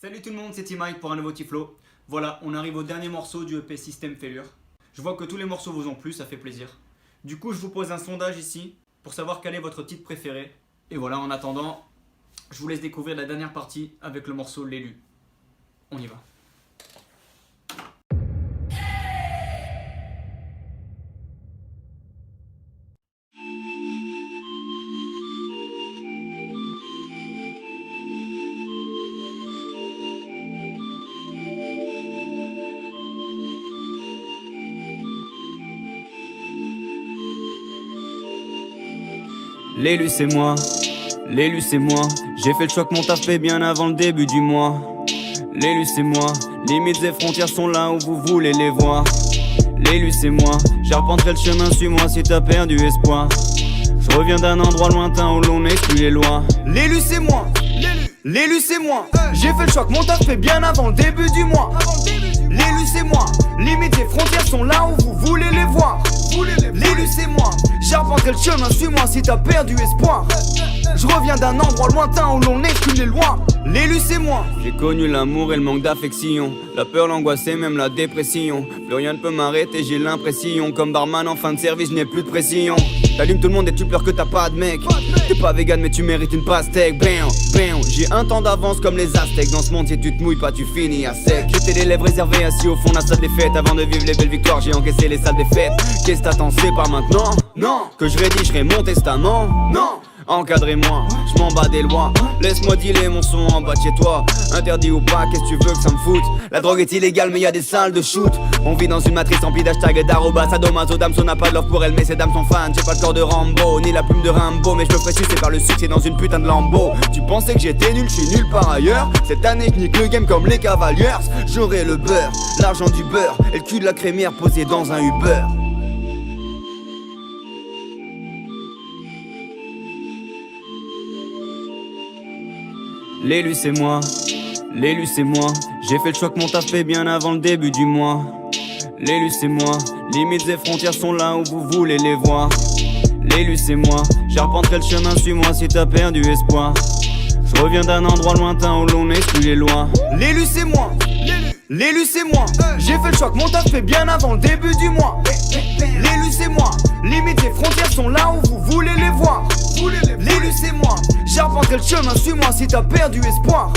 Salut tout le monde, c'est T-Mike pour un nouveau Tiflo. Voilà, on arrive au dernier morceau du EP System Failure. Je vois que tous les morceaux vous ont plu, ça fait plaisir. Du coup, je vous pose un sondage ici pour savoir quel est votre titre préféré. Et voilà, en attendant, je vous laisse découvrir la dernière partie avec le morceau L'élu. On y va. L'élu c'est moi, l'élu c'est moi. J'ai fait le choix que mon taf fait bien avant le début du mois. L'élu c'est moi, limites et frontières sont là où vous voulez les voir. L'élu c'est moi, j'arpenterai le chemin, suis-moi si t'as perdu espoir. Je reviens d'un endroit lointain où l'on n'exclut les lois. L'élu c'est moi, l'élu c'est moi. J'ai fait le choix que mon taf fait bien avant le début du mois. L'élu c'est moi, limites et frontières sont là où vous voulez les voir. L'élu c'est moi, j'arpenterai le chemin, suis-moi si t'as perdu espoir. Je reviens d'un endroit lointain où l'on exclut les lois. L'élu c'est moi. J'ai connu l'amour et le manque d'affection, la peur, l'angoisse et même la dépression. Plus rien ne peut m'arrêter, j'ai l'impression. Comme barman en fin de service, je n'ai plus de pression. T'allumes tout le monde et tu pleures que t'as pas de mec. T'es pas vegan mais tu mérites une pastèque. Bam, bam. J'ai un temps d'avance comme les Aztèques. Dans ce monde si tu te mouilles pas tu finis à sec. J'étais les lèvres réservées assis au fond de la salle des fêtes. Avant de vivre les belles victoires j'ai encaissé les salles des fêtes. Qu'est-ce t'attends, c'est pas maintenant? Non, Que je rédigerai mon testament? non. Encadrez-moi, je m'en bats des lois. Laisse-moi dealer mon son en bas de chez toi. Interdit ou pas, qu'est-ce que tu veux que ça me foute? La drogue est illégale mais y a des salles de shoot. On vit dans une matrice remplie d'hashtags et d'arrobas. Sadomaso, Damso n'a pas de love pour elle mais ses dames sont fans. J'ai pas le corps de Rambo, ni la plume de Rimbaud. Mais je me ferai sucer par le succès dans une putain de lambeau. Tu pensais que j'étais nul, je suis nul par ailleurs. Cette année je nique le game comme les Cavaliers. J'aurai le beurre, l'argent du beurre et le cul de la crémière posé dans un Uber. L'élu c'est moi, l'élu c'est moi. J'ai fait le choix que mon taf fait bien avant le début du mois. L'élu c'est moi, limites et frontières sont là où vous voulez les voir. L'élu c'est moi, j'arpenterai le chemin, suis-moi si t'as perdu espoir. Je reviens d'un endroit lointain où l'on exclut les lois. L'élu c'est moi, l'élu c'est moi. J'ai fait le choix que mon taf fait bien avant le début du mois. L'élu c'est moi, limites et frontières sont là où vous voulez les voir. L'élu c'est moi, j'arpenterai le chemin, suis-moi si t'as perdu espoir.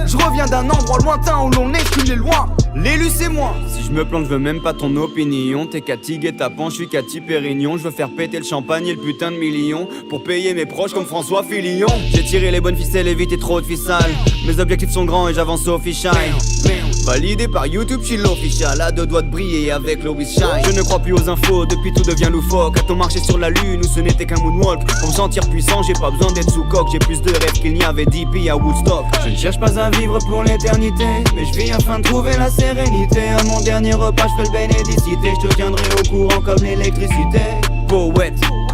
Je reviens d'un endroit lointain où l'on exclut les lois. L'élu c'est moi. Si je me plante, je veux même pas ton opinion. T'es Cathy et tapant, je suis Cathy Pérignon. Je veux faire péter le champagne et le putain de million pour payer mes proches comme François Fillon. J'ai tiré les bonnes ficelles, évité trop de ficelles. Mes objectifs sont grands et j'avance au fichage. Validé par YouTube, je suis l'official. À deux doigts de briller avec l'Obis Shine. Je ne crois plus aux infos, depuis tout devient loufoque. A-t-on marché sur la lune ou ce n'était qu'un moonwalk? Pour me sentir puissant, j'ai pas besoin d'être sous coque. J'ai plus de rêves qu'il n'y avait d'hippie à Woodstock. Je ne cherche pas à vivre pour l'éternité, mais je vis afin de trouver la sérénité. À mon dernier repas, je fais le bénédicité. Je te tiendrai au courant comme l'électricité. Poète,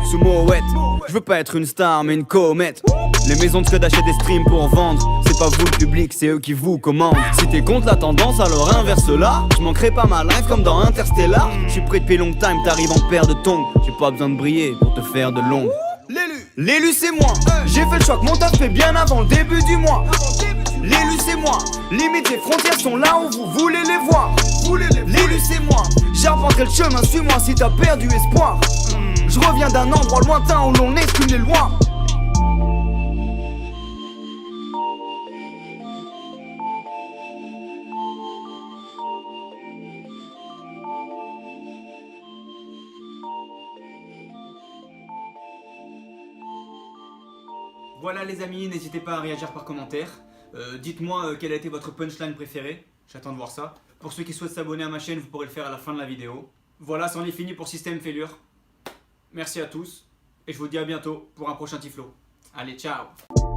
sous Moët. Je veux pas être une star mais une comète. Les maisons de scud achètent des streams pour vendre. C'est pas vous le public, c'est eux qui vous commandent. Si t'es contre la tendance, alors inverse-la. Je manquerai pas ma life comme dans Interstellar. Je suis prêt depuis long time, t'arrives en paire de tongs. J'ai pas besoin de briller pour te faire de l'ombre. L'élu c'est moi. J'ai fait le choix que mon taf fait bien avant le début du mois. L'élu c'est moi, limites et frontières sont là où vous voulez les voir. L'élu c'est moi, j'arpenterai le chemin, suis-moi si t'as perdu espoir. Je reviens d'un endroit lointain où l'on exclut les lois. Voilà les amis, n'hésitez pas à réagir par commentaire. Dites-moi quelle a été votre punchline préférée. J'attends de voir ça. Pour ceux qui souhaitent s'abonner à ma chaîne, vous pourrez le faire à la fin de la vidéo. Voilà, c'en est fini pour System Failure. Merci à tous et je vous dis à bientôt pour un prochain Tiflo. Allez, ciao!